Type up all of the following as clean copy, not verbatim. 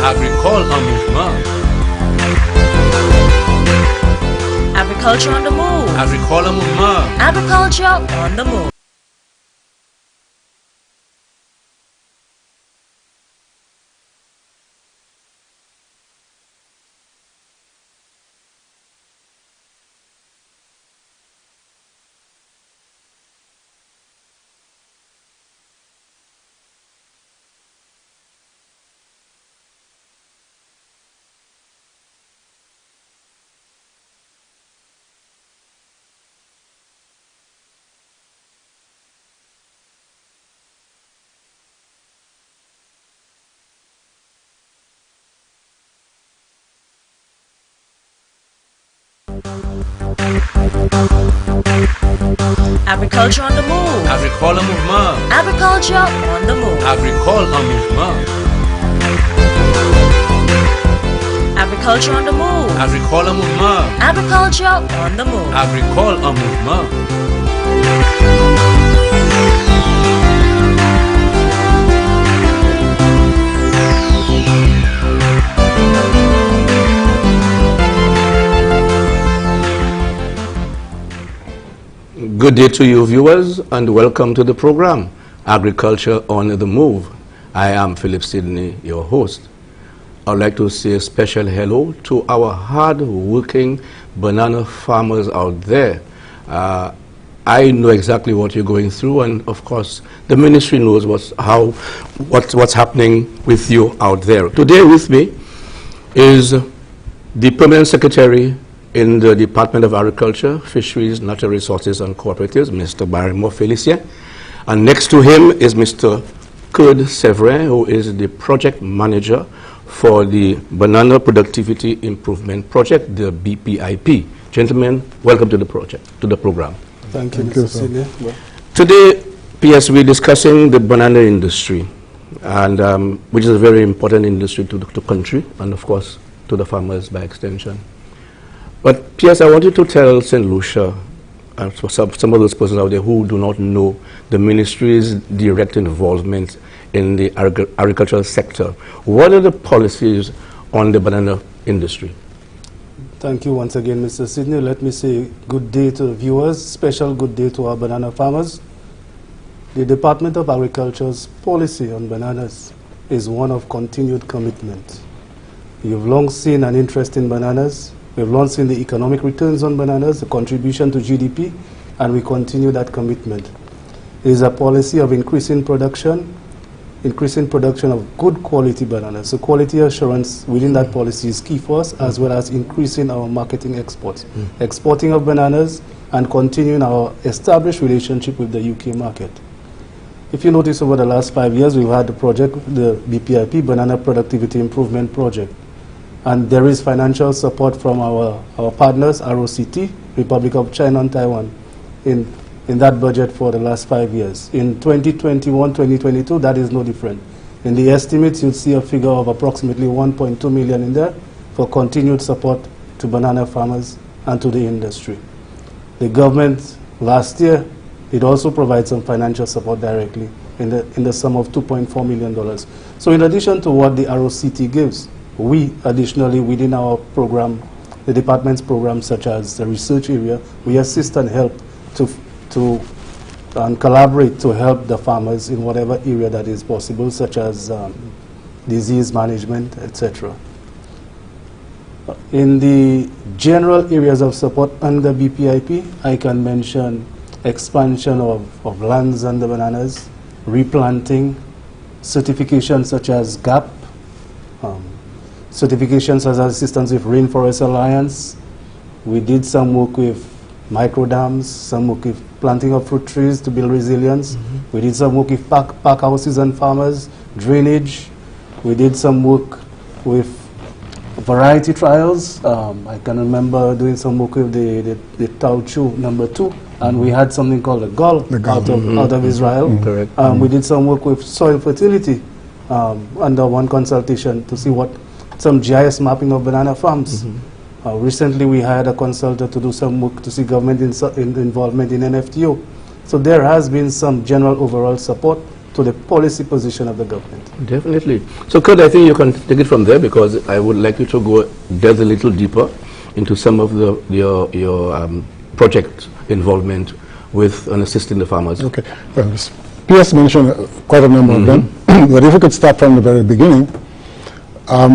Agricole en mouvement. Agriculture on the move. Agricole en mouvement. Agriculture on the move. Agriculture on the move. Agricole en mouvement. Agriculture on the move. Agricole en mouvement. Agriculture on the move. Agricole en mouvement. Agriculture on the move. Agricole en mouvement. Good day to you viewers and welcome to the program Agriculture on the Move. I am Philip Sidney, your host. I'd like to say a special hello to our hard-working banana farmers out there. I know exactly what you're going through, and of course the ministry knows what's happening with you out there. Today with me is the Permanent Secretary in the Department of Agriculture, Fisheries, Natural Resources and Cooperatives, Mr. Barrymore Felicien. And next to him is Mr. Kerde Severin, who is the project manager for the Banana Productivity Improvement Project, the BPIP. Gentlemen, welcome to the project, to the program. Thank you, Mr. Sidney. Today, PS, we're discussing the banana industry, and which is a very important industry to the country, and of course, to the farmers by extension. But P.S., I want you to tell Saint Lucia, for some of those persons out there who do not know the ministry's direct involvement in the agricultural sector, what are the policies on the banana industry? Thank you once again, Mr. Sidney. Let me say good day to the viewers, special good day to our banana farmers. The Department of Agriculture's policy on bananas is one of continued commitment. You've long seen an interest in bananas. We've long seen the economic returns on bananas, the contribution to GDP, and we continue that commitment. It is a policy of increasing production of good quality bananas. So quality assurance within that policy is key for us, as well as increasing our marketing exports, exporting of bananas, and continuing our established relationship with the UK market. If you notice, over the last 5 years, we've had the project, the BPIP, Banana Productivity Improvement Project. And there is financial support from our partners, ROCT, Republic of China and Taiwan, in that budget for the last 5 years. In 2021, 2022, that is no different. In the estimates, you'll see a figure of approximately 1.2 million in there for continued support to banana farmers and to the industry. The government last year, it also provides some financial support directly in the sum of $2.4 million. So in addition to what the ROCT gives, we additionally, within our program, the department's program, such as the research area, we assist and help and collaborate to help the farmers in whatever area that is possible, such as disease management, etc. In the general areas of support under BPIP, I can mention expansion of lands under bananas, replanting, certifications such as GAP, certifications as assistance with Rainforest Alliance. We did some work with micro dams, some work with planting of fruit trees to build resilience. We did some work with pack houses and farmers, drainage. We did some work with variety trials. I can remember doing some work with the Tauchu #2, and we had something called a gull out of Israel. We did some work with soil fertility under one consultation to see what some GIS mapping of banana farms. Recently, we hired a consultant to do some work to see government involvement in NFTO. So there has been some general overall support to the policy position of the government. Definitely. So, Kurde, I think you can take it from there, because I would like you to delve a little deeper into some of your project involvement with and assisting the farmers. Okay. Well, PS mentioned quite a number of them, but if we could start from the very beginning,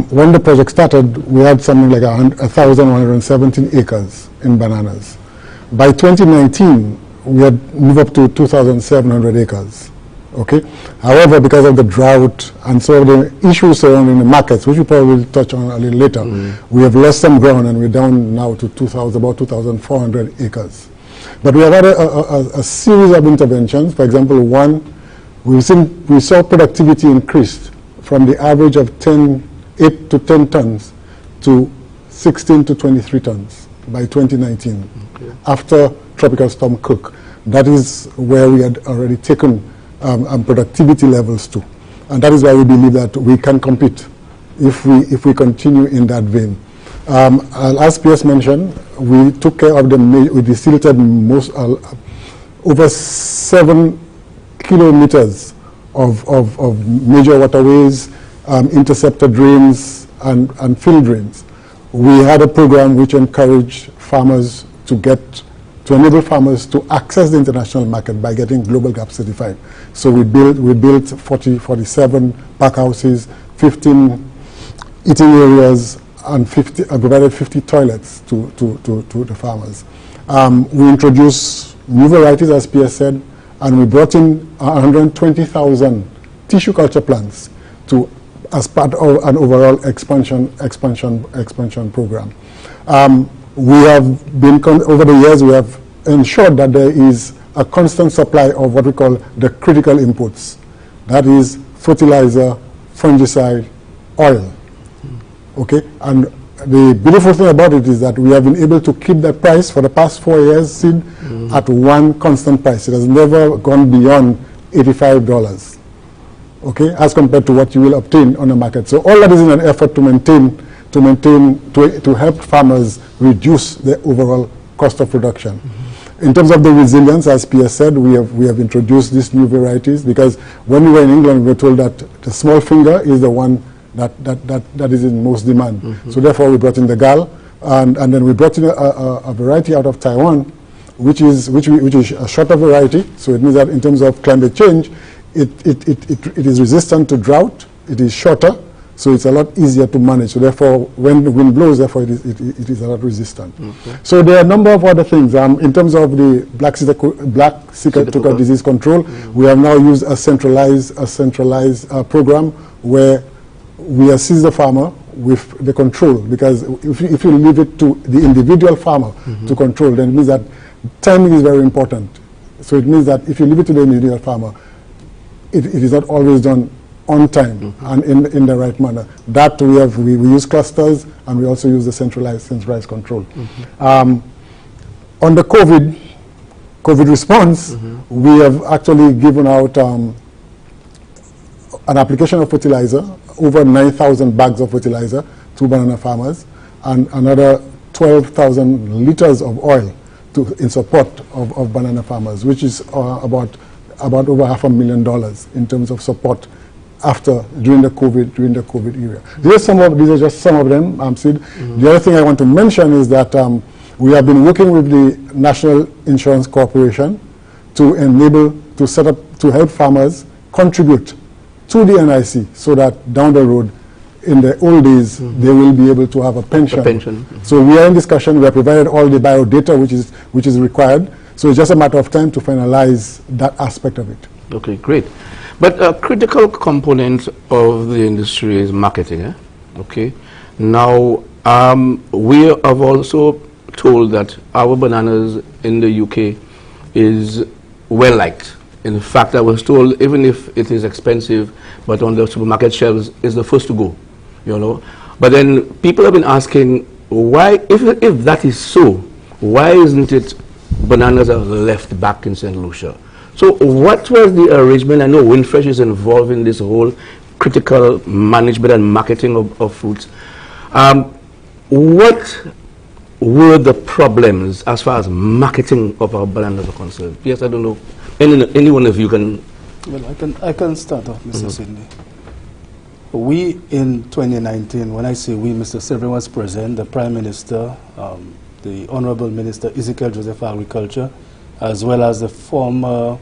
when the project started, we had something like 1,117 acres in bananas. By 2019, we had moved up to 2,700 acres. Okay. However, because of the drought and some of the issues surrounding the markets, which we probably will touch on a little later, we have lost some ground, and we're down now to about 2,400 acres. But we have had a series of interventions. For example, one, we saw productivity increased from the average of 8 to 10 tons to 16 to 23 tons by 2019, after Tropical Storm Cook. That is where we had already taken productivity levels to. And that is why we believe that we can compete if we continue in that vein. As PS mentioned, we took care of we desilted over 7 kilometers of major waterways, interceptor drains, and fill drains. We had a program which encouraged farmers to enable farmers to access the international market by getting Global Gap certified. So we built 47 packhouses, 15 eating areas, and provided 50 toilets to the farmers. We introduced new varieties, as PS said, and we brought in 120,000 tissue culture plants as part of an overall expansion program. We have been, over the years, we have ensured that there is a constant supply of what we call the critical inputs. That is fertilizer, fungicide, oil. Okay, and the beautiful thing about it is that we have been able to keep the price for the past 4 years at one constant price. It has never gone beyond $85. Okay, as compared to what you will obtain on the market. So all that is in an effort to help farmers reduce the overall cost of production. In terms of the resilience, as PS said, we have introduced these new varieties, because when we were in England, we were told that the small finger is the one that is in most demand. So therefore we brought in the Gal, and then we brought in a variety out of Taiwan, which is a shorter variety. So it means that in terms of climate change, it is resistant to drought, it is shorter, so it's a lot easier to manage. So therefore, when the wind blows, therefore it is a lot resistant. So there are a number of other things. In terms of the black sickle disease control, we have now used a centralized program where we assist the farmer with the control, because if you leave it to the individual farmer to control, then it means that timing is very important. So it means that if you leave it to the individual farmer, it is not always done on time and in the right manner. That we use clusters, and we also use the centralized control. On the COVID response, we have actually given out an application of fertilizer, over 9,000 bags of fertilizer to banana farmers, and another 12,000 liters of oil in support of banana farmers, which is about over $500,000 in terms of support during the COVID era. These are just some of them, Sid. The other thing I want to mention is that we have been working with the National Insurance Corporation to help farmers contribute to the NIC, so that down the road, in the old days, they will be able to have a pension. So we are in discussion. We have provided all the bio data which is required. So it's just a matter of time to finalize that aspect of it. Okay, great. But a critical component of the industry is marketing. Eh? Okay. Now, we have also told that our bananas in the UK is well liked. In fact, I was told, even if it is expensive, but on the supermarket shelves, is the first to go, you know. But then people have been asking, why, if that is so, why isn't it bananas are left back in Saint Lucia? So what was the arrangement? I know Windfresh is involved in this whole critical management and marketing of fruits. What were the problems as far as marketing of our bananas are concerned? Yes, I don't know. Any one of you can Well, I can start off, Mr. Sidney. We, in 2019, when I say we, Mr. Severin was present, the Prime Minister, the Honorable Minister Ezekiel Joseph Agriculture, as well as the former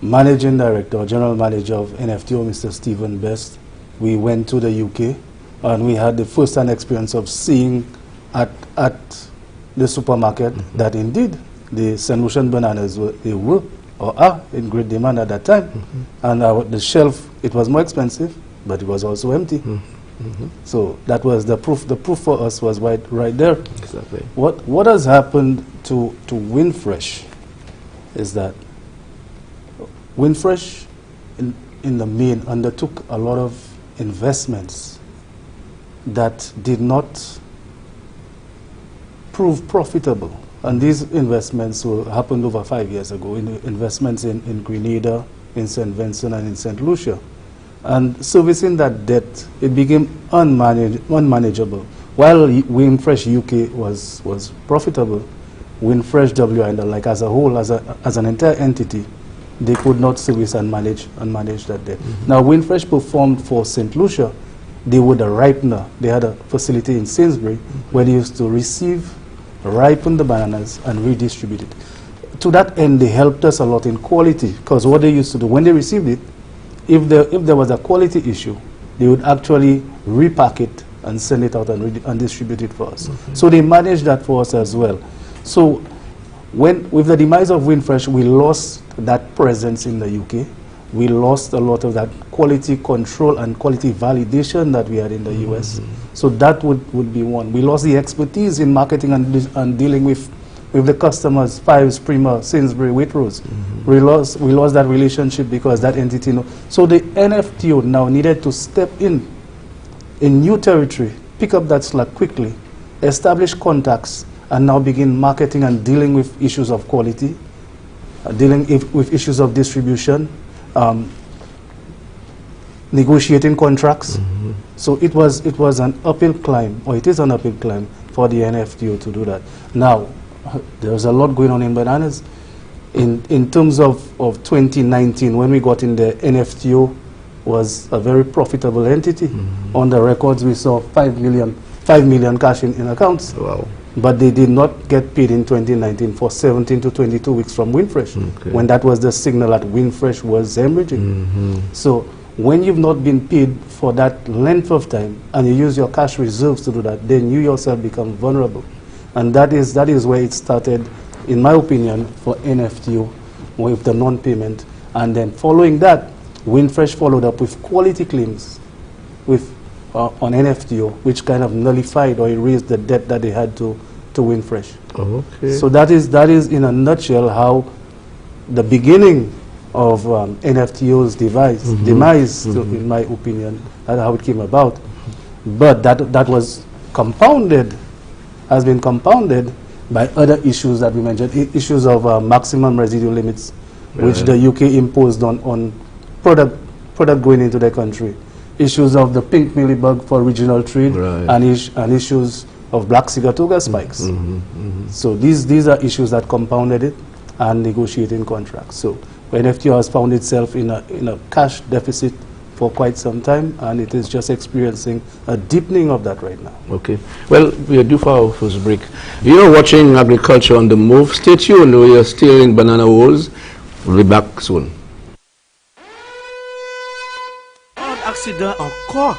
Managing Director, or General Manager of NFTO, Mr. Stephen Best, we went to the UK, and we had the first-hand experience of seeing at the supermarket that indeed the Saint Lucian bananas were or are in great demand at that time. And the shelf, it was more expensive, but it was also empty. So that was the proof. The proof for us was right there. Exactly. What has happened to Winfresh is that Winfresh in the main undertook a lot of investments that did not prove profitable. And these investments happened over 5 years ago, investments in Grenada, in St. Vincent, and in Saint Lucia. And servicing that debt, it became unmanageable. While Winfresh UK was profitable, Winfresh WI, like as a whole, as an entire entity, they could not service and manage that debt. Now, Winfresh performed for St. Lucia. They were the ripener. They had a facility in Sainsbury where they used to receive, ripen the bananas and redistribute it. To that end, they helped us a lot in quality, because what they used to do, when they received it, if there was a quality issue, they would actually repack it and send it out and distribute it for us. So they managed that for us as well. So with the demise of Winfresh, we lost that presence in the UK. We lost a lot of that quality control and quality validation that we had in the US. So that would be one. We lost the expertise in marketing and dealing with the customers, Fives, Prima, Sainsbury, Waitrose. We lost that relationship because that entity. So the NFTO now needed to step in new territory, pick up that slack quickly, establish contacts, and now begin marketing and dealing with issues of quality, dealing with issues of distribution, negotiating contracts. So it was an uphill climb, or it is an uphill climb for the NFTO to do that. Now, there's a lot going on in bananas. In terms of 2019, when we got in the NFTO was a very profitable entity. On the records, we saw 5 million cash in accounts. Wow. But they did not get paid in 2019 for 17 to 22 weeks from Winfresh, when that was the signal that Winfresh was hemorrhaging. So when you've not been paid for that length of time and you use your cash reserves to do that, then you yourself become vulnerable. And that is where it started, in my opinion, for NFTO with the non-payment. And then following that, Winfresh followed up with quality claims on NFTO, which kind of nullified or erased the debt that they had to Winfresh. Okay. So that is in a nutshell how the beginning of NFTO's demise, in my opinion, and how it came about. But that was has been compounded by other issues that we mentioned, issues of maximum residual limits, which the UK imposed on product going into the country. Issues of the pink mealybug for regional trade, and issues of black Sigatoga spikes. So these are issues that compounded it, and negotiating contracts. So NFTO has found itself in a cash deficit for quite some time, and it is just experiencing a deepening of that right now. Okay. Well, we are due for our first break. You're watching Agriculture on the Move. Stay tuned. We are still in Banana Wars. We'll be back soon. Accident encore.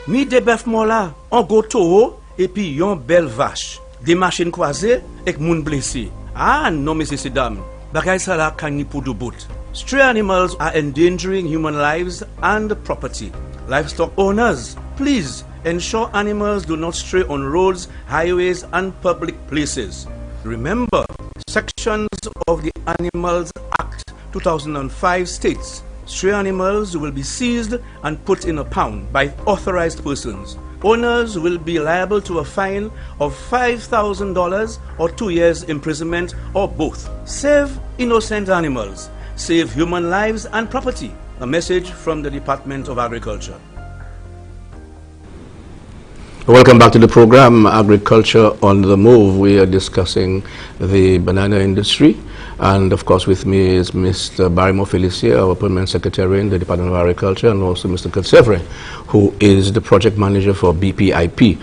Mi de bœuf mola, on go taureau et puis yon belle vache. Des machines croisées et moun blessé. Ah non, messieurs et dames. Bagay sa la kani pou do bout. Stray animals are endangering human lives and property. Livestock owners, please ensure animals do not stray on roads, highways, and public places. Remember, sections of the Animals Act 2005 states stray animals will be seized and put in a pound by authorized persons. Owners will be liable to a fine of $5,000 or 2 years imprisonment or both. Save innocent animals. Save human lives and property. A message from the Department of Agriculture. Welcome back to the program, Agriculture on the Move. We are discussing the banana industry. And of course with me is Mr. Barrymore Felicien, our Permanent Secretary in the Department of Agriculture, and also Mr. Kerde Severin, who is the Project Manager for BPIP.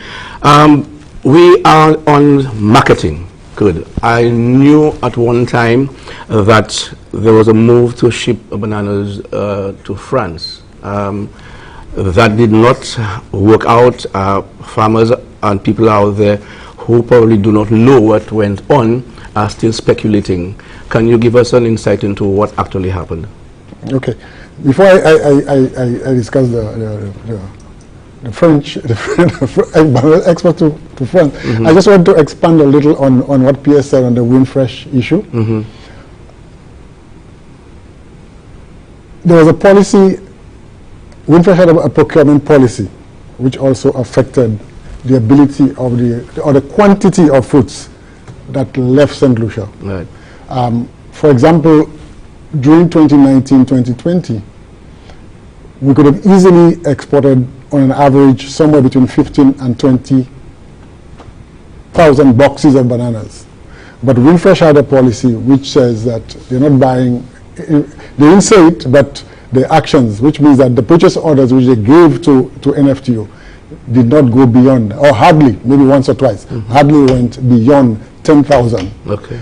We are on marketing. Good. I knew at one time that there was a move to ship bananas to France. That did not work out. Farmers and people out there who probably do not know what went on are still speculating. Can you give us an insight into what actually happened? Okay. Before I discuss the French, export to France, I just want to expand a little on what PS said on the Windfresh issue. There was a policy, Windfresh had a procurement policy, which also affected the ability of the quantity of fruits that left Saint Lucia. Right. For example, during 2019-2020, we could have easily exported on an average somewhere between 15 and 20,000 boxes of bananas. But Windfresh had a policy which says that they're not buying, they didn't say it, but the actions, which means that the purchase orders which they gave to NFTO did not go beyond, or hardly, maybe once or twice, hardly went beyond 10,000. Okay.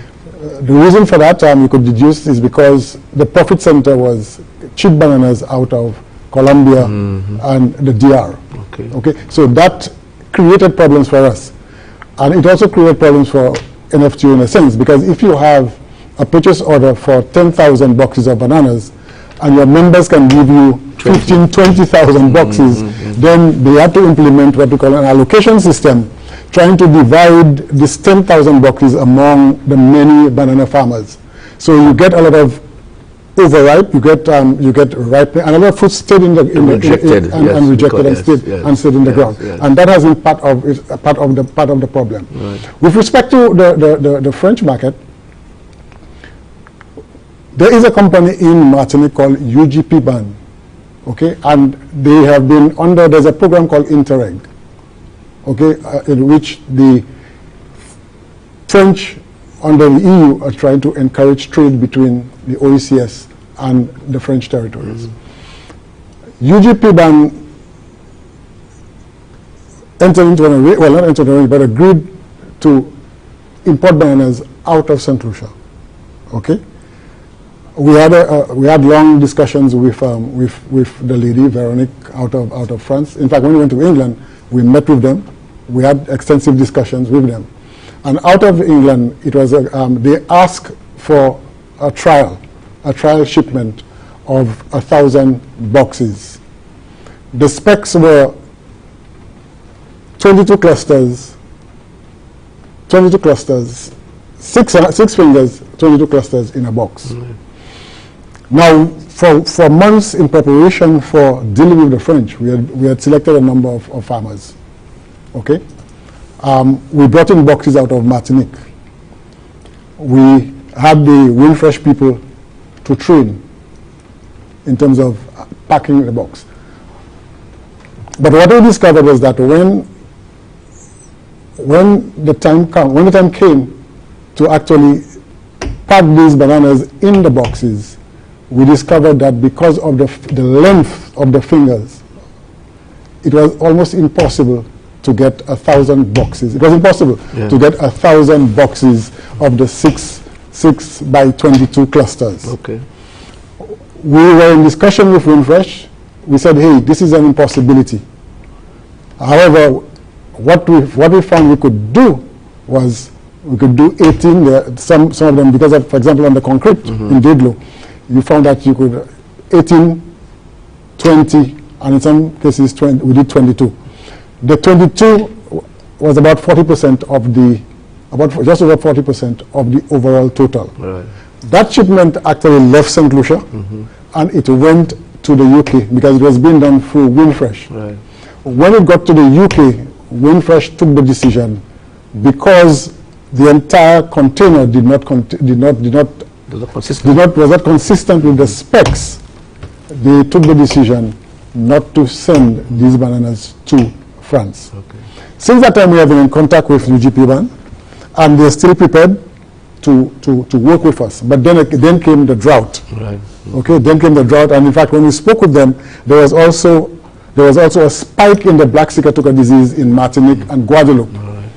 The reason for that, you could deduce, is because the profit center was cheap bananas out of Colombia and the DR. Okay. Okay. So that created problems for us. And it also created problems for NFTO in a sense, because if you have a purchase order for 10,000 boxes of bananas, and your members can give you 15, 20,000 boxes, then they have to implement what we call an allocation system, trying to divide this 10,000 boxes among the many banana farmers. So you get a lot of overripe, you get ripe, and a lot of fruit stayed in the rejected, and rejected and stayed in the ground, and that has been part of the problem. Right. With respect to the French market, there is a company in Martinique called UGP BAN, okay, and they have been under, there's a program called Interreg, okay, in which the French under the EU are trying to encourage trade between the OECS and the French territories. UGP BAN entered into an arrangement, well, not entered an arrangement, but agreed to import bananas out of Saint Lucia, okay. We had long discussions with the lady Veronique out of France. In fact, when we went to England, we met with them. We had extensive discussions with them, and out of England, it was they asked for a trial shipment of 1,000 boxes. The specs were 22 clusters, 6 fingers, 22 clusters in a box. Now, for months in preparation for dealing with the French, we had selected a number of farmers. Okay, we brought in boxes out of Martinique. We had the Windfresh people to train in terms of packing the box. But what we discovered was that when the time came to actually pack these bananas in the boxes, we discovered that because of the length of the fingers, it was almost impossible to get 1,000 boxes. It was impossible to get 1,000 boxes of the 6 by 22 clusters. Okay. We were in discussion with Windfresh. We said, hey, this is an impossibility. However, what we found we could do was we could do 18, some of them, because of, for example, on the concrete in Dedlo, you found that you could 18, 20, and in some cases 20, we did 22. The 22 was about 40% of just over 40% of the overall total. Right. That shipment actually left Saint Lucia and it went to the UK because it was being done through Windfresh. Right. When it got to the UK, Windfresh took the decision, because the entire container was not consistent with the specs. They took the decision not to send these bananas to France. Okay. Since that time, we have been in contact with UGP BAN, and they're still prepared to work with us. But then came the drought. Right. Okay, then came the drought, and in fact, when we spoke with them, there was also a spike in the black cicatricus disease in Martinique and Guadeloupe. Right.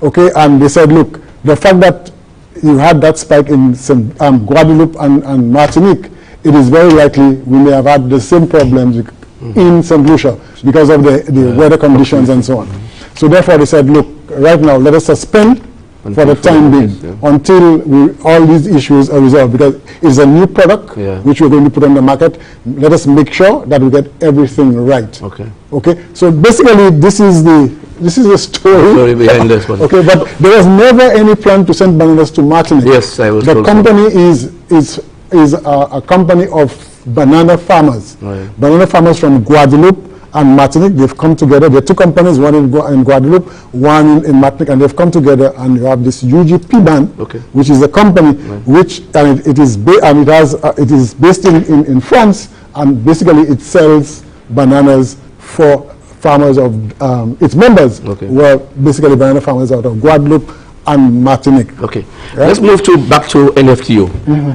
Okay, and they said, look, the fact that you had that spike in Guadeloupe and Martinique, it is very likely we may have had the same problems in Saint Lucia because of the weather conditions and so on. So therefore, they said, look, right now, let us suspend for the time being until all these issues are resolved, because it's a new product which we're going to put on the market. Let us make sure that we get everything right. Okay. Okay. So basically, this is the story behind this one. Okay, but there was never any plan to send bananas to Martinique. Yes, I was The told company so. is a company of banana farmers. Right. Banana farmers from Guadeloupe and Martinique. They've come together. There are two companies, one in Guadeloupe, one in Martinique, and they've come together, and you have this UGP band, which is a company which it is based in France, and basically it sells bananas for farmers of its members, who are basically banana farmers out of Guadeloupe and Martinique. Okay. Let's move back to NFTO,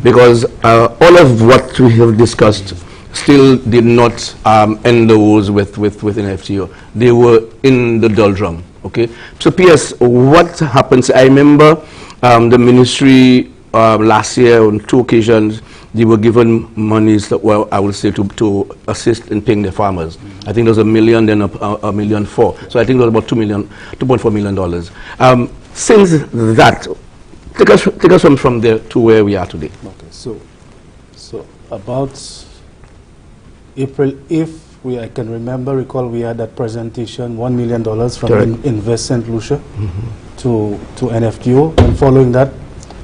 because all of what we have discussed still did not end the wars with NFTO. They were in the doldrum. Okay. So PS, what happens? I remember the ministry last year on 2 occasions they were given monies that, well, I would say to assist in paying the farmers. I think there was $1 million, then $1.4 million. So I think there was about $2.4 million. Since that, take us from there to where we are today. Okay, so about April, I can recall we had that presentation, $1 million from Invest Saint Lucia to NFTO, and following that,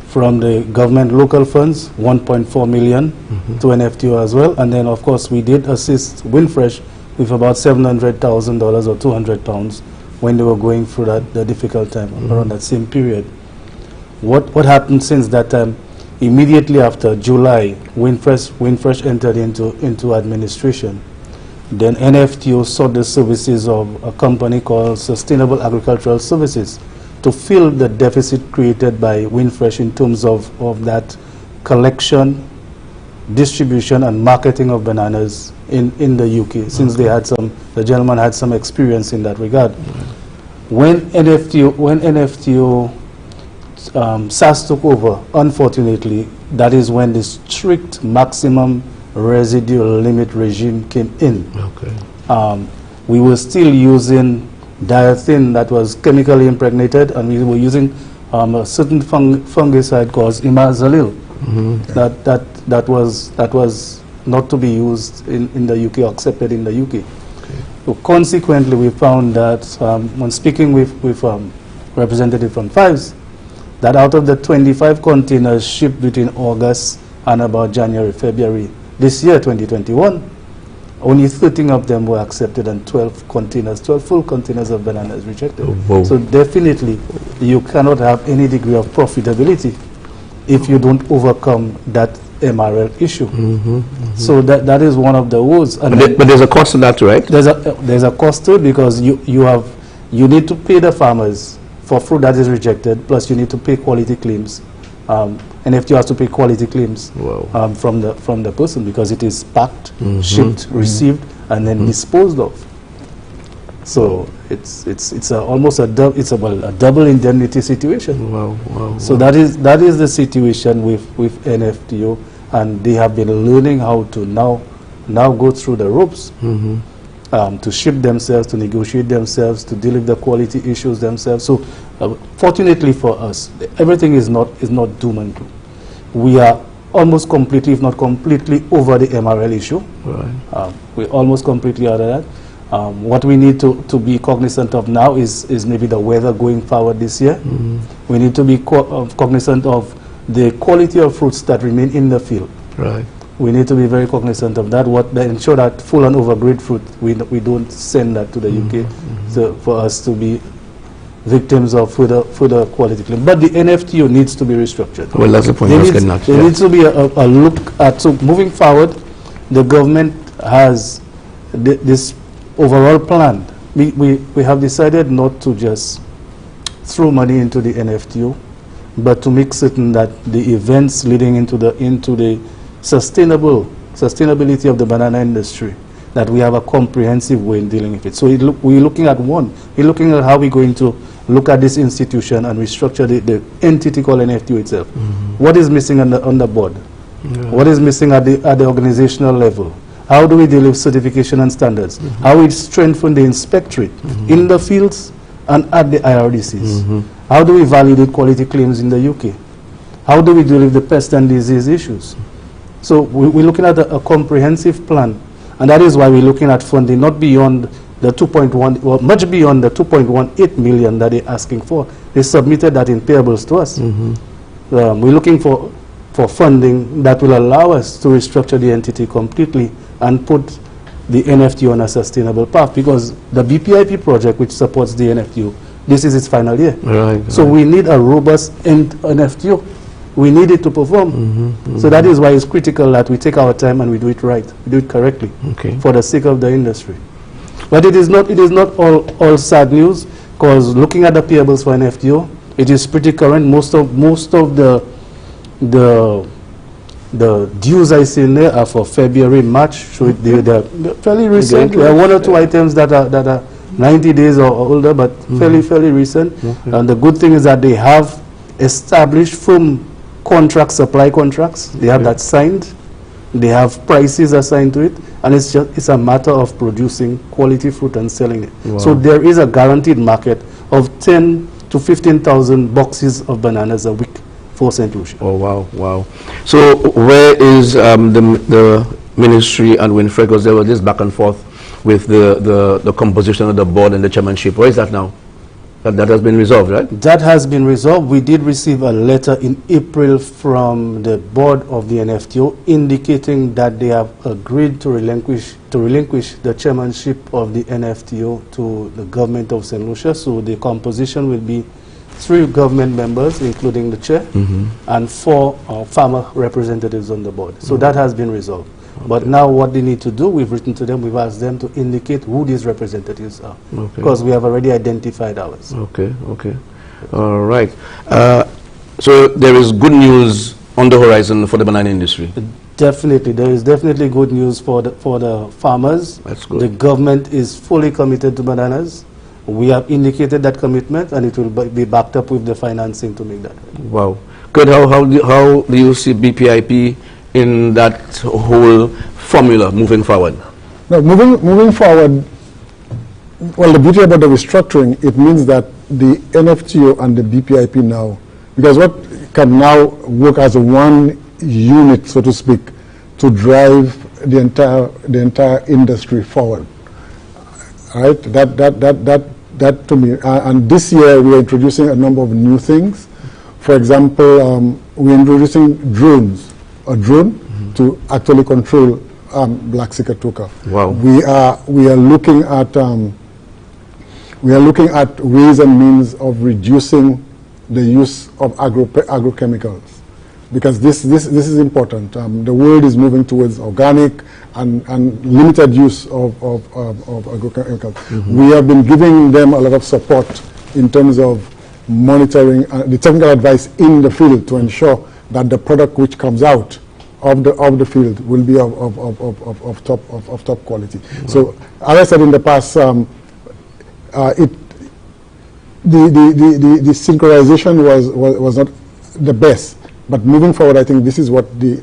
from the government local funds, 1.4 million to NFTO as well. And then, of course, we did assist Windfresh with about $700,000 or 200 pounds when they were going through the difficult time around that same period. What happened since that time? Immediately after July, Windfresh entered into administration. Then NFTO sought the services of a company called Sustainable Agricultural Services to fill the deficit created by Windfresh in terms of that collection, distribution, and marketing of bananas in the UK, since the gentleman had some experience in that regard. When NFTO SAS took over, unfortunately, that is when the strict maximum residual limit regime came in. We were still using diethin that was chemically impregnated, and we were using a certain fungicide called imazalil that was not to be used in the UK, or accepted in the UK. So consequently, we found that when speaking with representative from FIVES, that out of the 25 containers shipped between August and about January, February this year, 2021, only 13 of them were accepted, and 12 full containers of bananas rejected. So definitely, you cannot have any degree of profitability if you don't overcome that MRL issue. So that is one of the woes. And but there's a cost to that, right? There's a cost to it, because you need to pay the farmers for fruit that is rejected, plus you need to pay quality claims. NFTO has to pay quality claims from the person, because it is packed, shipped, received, and then disposed of. So it's almost a double indemnity situation. So that is the situation with NFTO, and they have been learning how to now go through the ropes to ship themselves, to negotiate themselves, to deal with the quality issues themselves. So fortunately for us, everything is not doom and gloom. We are almost completely, if not completely, over the MRL issue. We're almost completely out of that. What we need to be cognizant of now is maybe the weather going forward this year. We need to be cognizant of the quality of fruits that remain in the field. We need to be very cognizant of that. Ensure that full and overgrade fruit, we don't send that to the UK, so for us to be victims of further quality claim. But the NFTO needs to be restructured. Well, that's the point. There needs to be a look at, so moving forward, the government has this overall plan. We have decided not to just throw money into the NFTO but to make certain that the events leading into the sustainability of the banana industry, that we have a comprehensive way in dealing with it. So we're looking at one. We're looking at how we're going to look at this institution and restructure the entity called NFTO itself. What is missing on the board? What is missing at the organizational level? How do we deal with certification and standards? How we strengthen the inspectorate in the fields and at the IRDCs? How do we validate quality claims in the UK? How do we deal with the pest and disease issues? So we're looking at a comprehensive plan, and that is why we're looking at funding not beyond the 2.1, or much beyond the 2.18 million that they're asking for. They submitted that in payables to us. We're looking for funding that will allow us to restructure the entity completely and put the NFTO on a sustainable path, because the BPIP project, which supports the NFTO, this is its final year. So we need a robust NFTO. We need it to perform. So that is why it's critical that we take our time and we do it right, we do it correctly, for the sake of the industry. But it is not all sad news, because looking at the payables for NFTO, it is pretty current. Most of the dues I see in there are for February, March, so they're fairly recent. There are one or two items that are 90 days or older, but fairly recent. And the good thing is that they have established firm contracts, supply contracts. They have that signed. They have prices assigned to it, and it's a matter of producing quality fruit and selling it. So there is a guaranteed market of 10 to 15,000 boxes of bananas a week for Saint Lucia. Oh, wow. So where is the ministry and Winfred, because there was this back and forth with the composition of the board and the chairmanship. Where is that now? That has been resolved, right? That has been resolved. We did receive a letter in April from the board of the NFTO indicating that they have agreed to relinquish the chairmanship of the NFTO to the government of Saint Lucia. So the composition will be 3 government members, including the chair, and 4 farmer representatives on the board. So that has been resolved. But now what they need to do, we've written to them, we've asked them to indicate who these representatives are, because we have already identified ours. All right. So there is good news on the horizon for the banana industry. Definitely, there is definitely good news for the farmers. That's good. The government is fully committed to bananas. We have indicated that commitment, and it will be backed up with the financing to make that. Wow. Good. How do you see BPIP in that whole formula moving forward? No, moving forward, well, the beauty about the restructuring, it means that the NFTO and the BPIP now, because what can now work as one unit, so to speak, to drive the entire industry forward. All right, that to me, and this year we are introducing a number of new things. For example, we're introducing drones, a drone to actually control black cickatuka. Wow. We are looking at ways and means of reducing the use of agrochemicals, because this is important. The world is moving towards organic and limited use of agrochemicals. We have been giving them a lot of support in terms of monitoring the technical advice in the field to ensure that the product which comes out of the field will be of top quality. So, as I said in the past, the synchronization was not the best, but moving forward, I think this is what the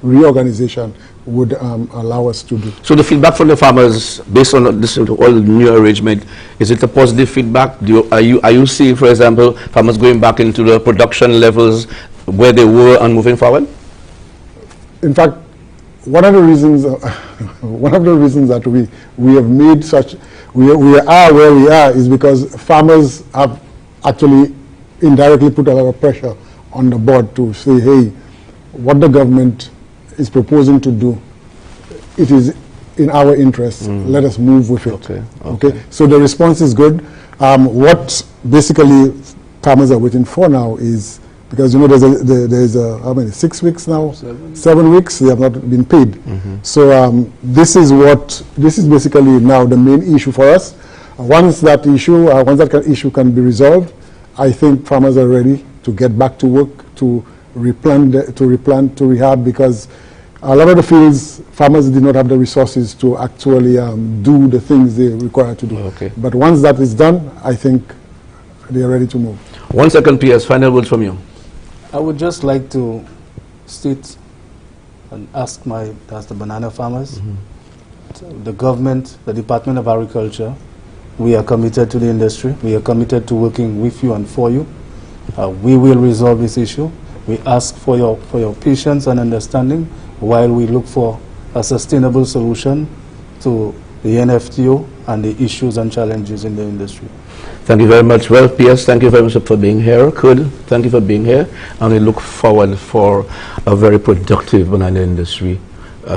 reorganization would allow us to do. So the feedback from the farmers, based on this all the new arrangement, is it a positive feedback? Are you seeing, for example, farmers going back into the production levels where they were and moving forward? In fact, one of the reasons that we have made such, we are where we are is because farmers have actually indirectly put a lot of pressure on the board to say, hey, what the government is proposing to do, it is in our interest. Let us move with it. Okay. So the response is good. What basically farmers are waiting for now is, because you know there's how many, 6 weeks now? 7 weeks they have not been paid. So this is basically now the main issue for us. Once that issue can be resolved, I think farmers are ready to get back to work, to replant, to rehab, because a lot of the fields, farmers did not have the resources to actually do the things they require to do. Okay. But once that is done, I think they are ready to move. 1 second, PS. Final words from you. I would just like to state and ask that's the banana farmers, the government, the Department of Agriculture. We are committed to the industry. We are committed to working with you and for you. We will resolve this issue. We ask for your patience and understanding while we look for a sustainable solution to the NFTO and the issues and challenges in the industry. Thank you very much. Well, PS, thank you very much for being here. Kurde, thank you for being here. And we look forward for a very productive banana industry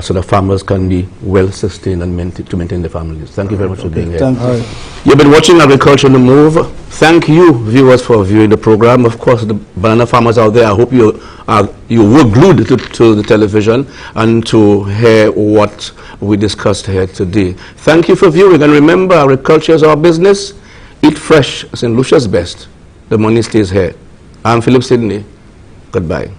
so the farmers can be well sustained and to maintain their families. Thank you very much for being here. Thank you. You've been watching Agriculture on the Move. Thank you, viewers, for viewing the program. Of course, the banana farmers out there, I hope you were glued to the television and to hear what we discussed here today. Thank you for viewing. And remember, agriculture is our business. Eat fresh, Saint Lucia's best. The money stays here. I'm Philip Sidney. Goodbye.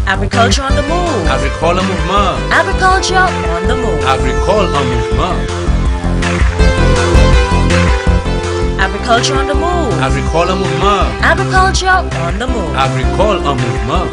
Agriculture on the move. Agricole en mouvement. Agriculture on the move. Agricole en mouvement. Agriculture on the move. Agricole en mouvement. Agriculture on the move. Agricole en mouvement.